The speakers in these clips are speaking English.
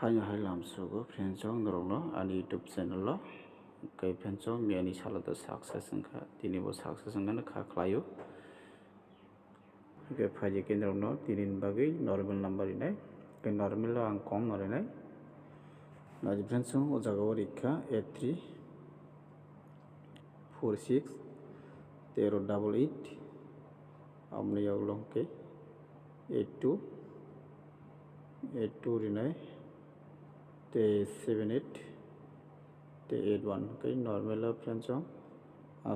Hai lamsugo friendsong norongno ani YouTube channel lo kai friendsong miani salada success engkha tini bo success engkha kha khlaio ke phaje kendrongno tinin bagi normal number inai ke normal lo ang kom norinai naji friendsong o jaga o rikha 83 46 1388 amni yaglong ke 82 82 rinai te 78 te 81 cái normal friends chong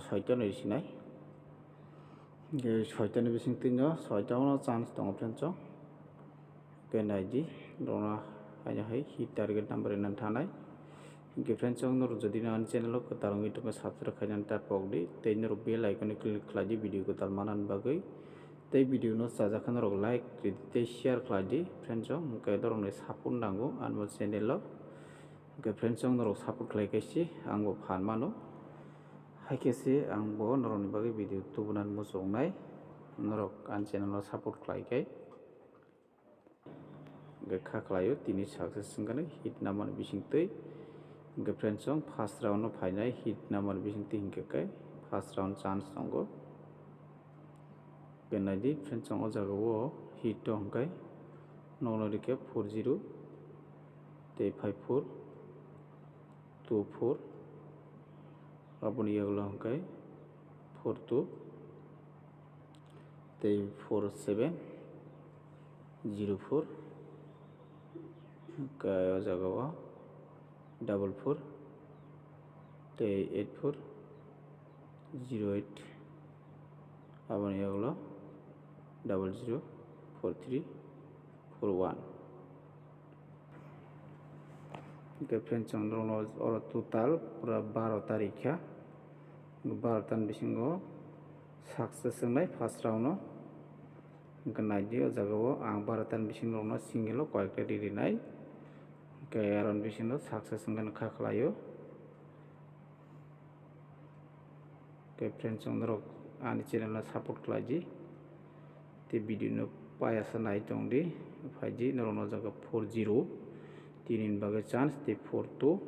soita nei sinai ge soita ni bising tinjo soita no chance dong friends chong ke nai di dona aya hai hi target number nan thanai ge friends chong nor jodi na channel ko tarungi to subscribe khainan ta pogdi te nor bell icon click khlaji video ko tal manan bagai te video no saja khan rok like te share khlaji friends chong ke dorong ne support nango anmo channel lo ke friends chong rok support khlai kaisi angbo phan mano haikese angbo norok ni bagai video tubunan mo songnai norok an channel no support khlai kai ge kha khlaio tini success singane hit naman bisingtei ge friends chong first round no phainai hit naman bisingtei hingke kai first round chance tongo penadi friends chong o jaga o hit to hingkai nonori ke 40 te 54 24 aboni yaglo hingkai 42 te 47 04 kai o jaga o 44 te 84 08 aboni yaglo 00 43 41 ke friends chong rono oro total pura 12 tarikha 12 tan bisingo success ngai first round no ganai di o jaga o ang 12 tan bisingo no single koyekta diri nai ke aron bisingo success ngai kha khlaio ke friends chong rok ani channel na support khlaji te video no paya sanai tongdi phaji norono jaga 40 tinin bagai chance te 42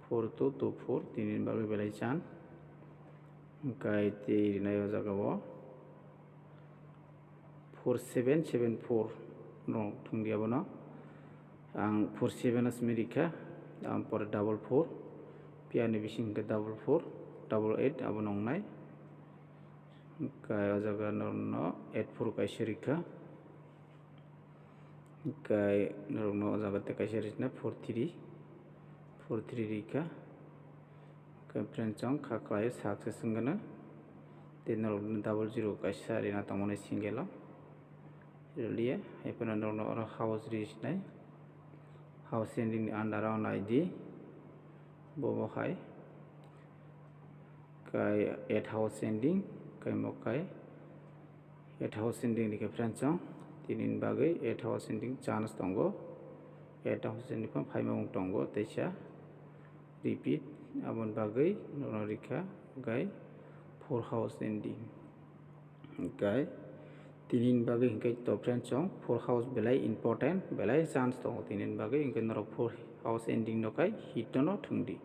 24 tinin bagai belai chance kai te rinayo jaga o 4774 no thungdia bono ang 47 as merika am por 44 piani bising ke 44 88 abonong nai kai o jaga no 84 kai serika kai norno jaga te kai serisna 43 rika kai friends chong kha klai success ngana te norno 00 kai sari na tamone single relia epana norno ora house reach nai house ending under on id bobo khai kai 8 house ending kai mokai 8 house ending ni ke friends chong tinin bagai 8 house ending chance tongo 8 house ending pam 5 mong tongo teisa repeat abon bagai nono rikha gai 4 house ending gai tinin bagai hingkai to friends chong 4 house belai important belai chance tongo tinin bagai hingkai noro 4 house ending no kai hit no thungdi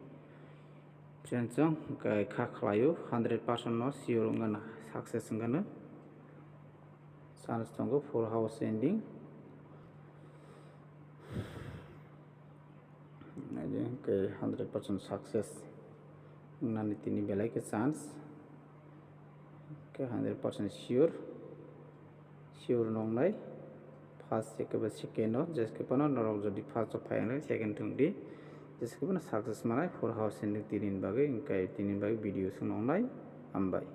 friends chong gai kha khlaio 100% no sure ngana success ngana chance tongo 4 house ending aje ke 100% success nani tini belai ke chance ke 100% sure nongnai first second no jeske pano norok jodi first of final second thungdi jeske pano success manai 4 house ending tinin bagai video sunongnai ambai